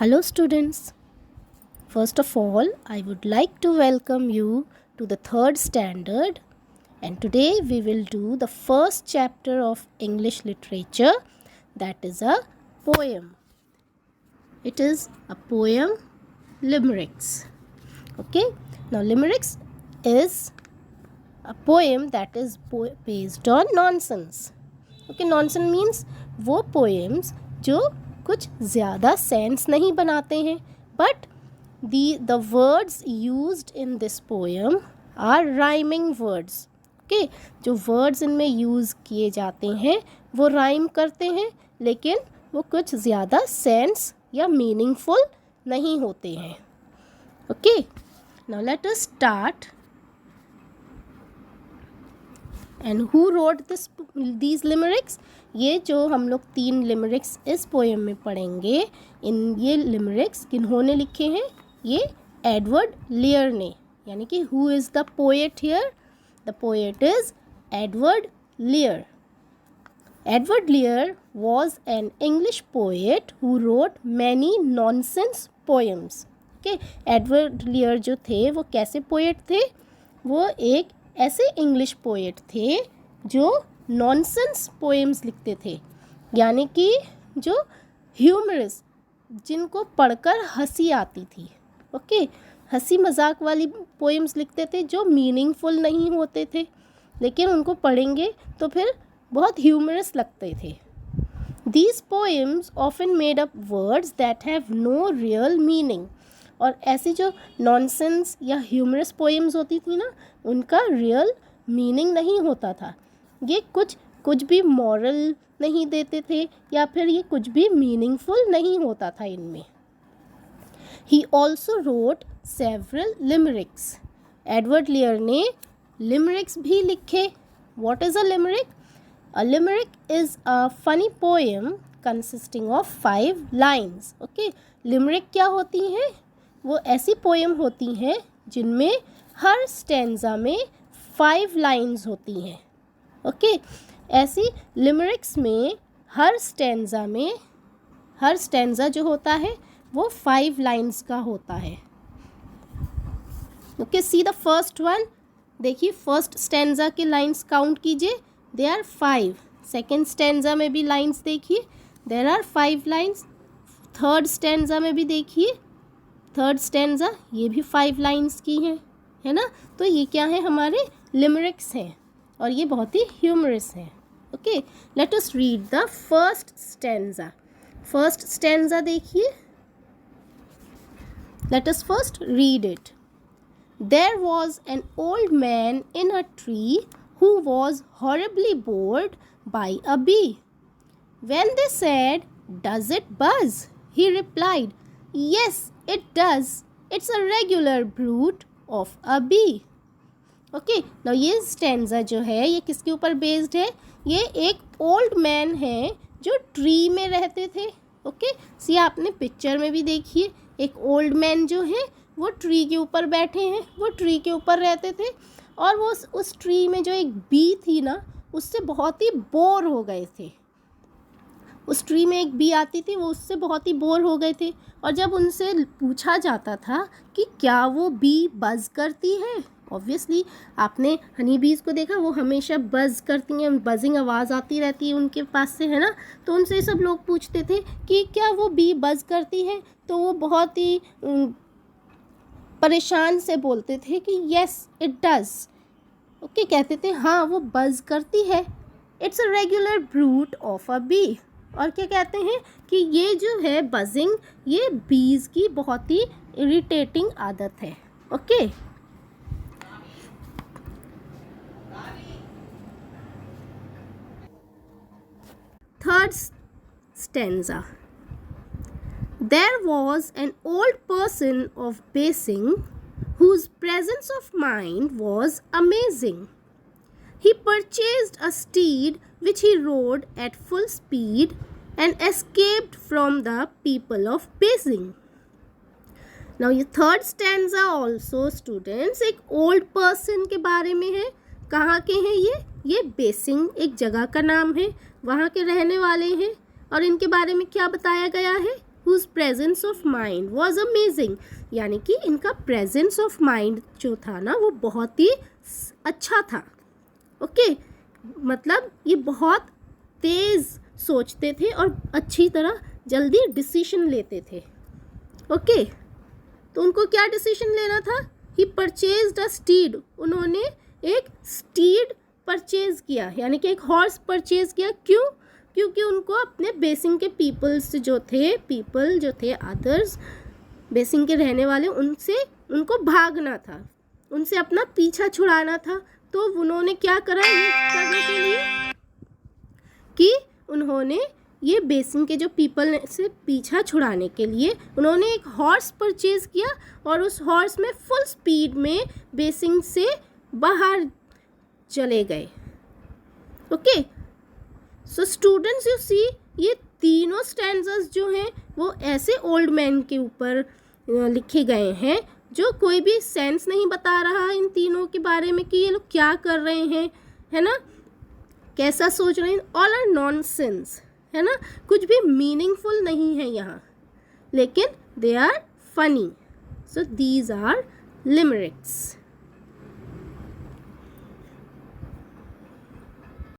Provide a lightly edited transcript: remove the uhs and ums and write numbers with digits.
Hello students. First of all, I would like to welcome you to the third standard, and today we will do the first chapter of English literature, that is a poem. It is a poem, Limericks. Okay, now Limericks is a poem that is based on nonsense. Okay, nonsense means वो poems जो कुछ ज़्यादा sense नहीं बनाते हैं, but the words used in this poem are rhyming words. Okay, जो words इनमें use किए जाते हैं वो राइम करते हैं, लेकिन वो कुछ ज़्यादा सेंस या मीनिंगफुल नहीं होते हैं. Okay, now let us start. And who wrote these limericks? ये जो हम लोग 3 लिमरिक्स इस पोएम में पढ़ेंगे, ये लिमरिक्स किन्होंने लिखे हैं? ये एडवर्ड लेयर ने, यानी कि who is the poet here? The poet is Edward layer. Edward layer was an English poet who wrote many nonsense poems. Okay, Edward layer जो थे वो कैसे पोएट थे? वो एक ऐसे इंग्लिश पोएट थे जो नॉनसेंस पोएम्स लिखते थे, यानी कि जो ह्यूमरस, जिनको पढ़कर हंसी आती थी. ओके, हंसी मजाक वाली पोएम्स लिखते थे जो मीनिंगफुल नहीं होते थे, लेकिन उनको पढ़ेंगे तो फिर बहुत ह्यूमरस लगते थे. These poems often made up words that have no real meaning. और ऐसी जो नॉनसेंस या ह्यूमरस पोएम्स होती थी ना, उनका रियल मीनिंग नहीं होता था. ये कुछ भी मॉरल नहीं देते थे, या फिर ये कुछ भी मीनिंगफुल नहीं होता था इनमें. He also wrote several limericks. Edward Lear ने लिमरिक्स भी लिखे. What is a limerick? A limerick is a funny poem consisting of 5 lines. Okay, limerick क्या होती हैं? वो ऐसी पोएम होती हैं जिनमें हर स्टेंजा में 5 लाइन्स होती हैं. ओके, ऐसी लिमरिक्स में हर स्टेंजा जो होता है वो 5 लाइन्स का होता है. Okay, see the first one. देखिए, फर्स्ट स्टेंजा के लाइन्स काउंट कीजिए, दे आर 5. सेकेंड स्टेंजा में भी लाइन्स देखिए, there are 5 lines. Third stanza में भी देखिए, थर्ड स्टेंजा ये भी 5 लाइन्स की हैं, है ना. तो ये क्या है? हमारे लिमरिक्स हैं, और ये बहुत ही ह्यूमरस हैं. Okay, let us read the first stanza. First stanza देखिए, let us first read it. There was an old man in a tree who was horribly bored by a bee. When they said, does it buzz? He replied, yes, it does. It's a regular brute of a bee. Okay, now ये stanza जो है ये किसके ऊपर based है? ये एक old man है जो ट्री में रहते थे. ओके, सी आपने पिक्चर में भी देखिए, एक ओल्ड मैन जो है वो ट्री के ऊपर बैठे हैं, वो ट्री के ऊपर रहते थे, और वो उस ट्री में जो एक बी थी ना, उससे बहुत ही बोर हो गए थे. उस ट्री में एक बी आती थी, वो उससे बहुत ही बोर हो गए थे. और जब उनसे पूछा जाता था कि क्या वो बी बज़ करती है, ऑब्वियसली आपने हनी बीज को देखा, वो हमेशा बज़ करती हैं, बजिंग आवाज़ आती रहती है उनके पास से, है ना. तो उनसे सब लोग पूछते थे कि क्या वो बी बज़ करती है, तो वो बहुत ही परेशान से बोलते थे कि येस इट डज़. ओके, कहते थे हाँ वो बज़ करती है. It's a regular brute of a bee. और क्या कहते हैं कि ये जो है बजिंग, ये बीज की बहुत ही इरिटेटिंग आदत है. Okay, third stanza. There was an old person of Basing whose presence of mind was amazing. He purchased a steed which he rode at full speed and escaped from the people of Basing. Now ये third stanza also students एक old person के बारे में है. कहाँ के हैं ये बेसिंग एक जगह का नाम है, वहाँ के रहने वाले हैं. और इनके बारे में क्या बताया गया है whose presence of mind was amazing, यानी कि इनका presence of mind जो था ना वो बहुत ही अच्छा था. ओके मतलब ये बहुत तेज़ सोचते थे और अच्छी तरह जल्दी डिसीजन लेते थे. ओके तो उनको क्या डिसीजन लेना था? ही परचेज्ड अ स्टीड, उन्होंने एक स्टीड परचेज किया, यानी कि एक हॉर्स परचेज किया. क्यों? क्योंकि उनको अपने बेसिंग के पीपल जो थे अदर्स बेसिंग के रहने वाले, उनसे उनको भागना था, उनसे अपना पीछा छुड़ाना था. तो उन्होंने क्या करा ये करने के लिए कि उन्होंने ये बेसिंग के जो पीपल से पीछा छुड़ाने के लिए उन्होंने एक हॉर्स परचेज किया और उस हॉर्स में फुल स्पीड में बेसिंग से बाहर चले गए. Okay so students you see ये तीनों स्टैंजास जो हैं वो ऐसे ओल्ड मैन के ऊपर लिखे गए हैं जो कोई भी सेंस नहीं बता रहा इन तीनों के बारे में कि ये लोग क्या कर रहे हैं, है ना, कैसा सोच रहे हैं. ऑल आर नॉनसेंस, है ना, कुछ भी मीनिंगफुल नहीं है यहाँ, लेकिन they are funny. So these are लिमरिक्स.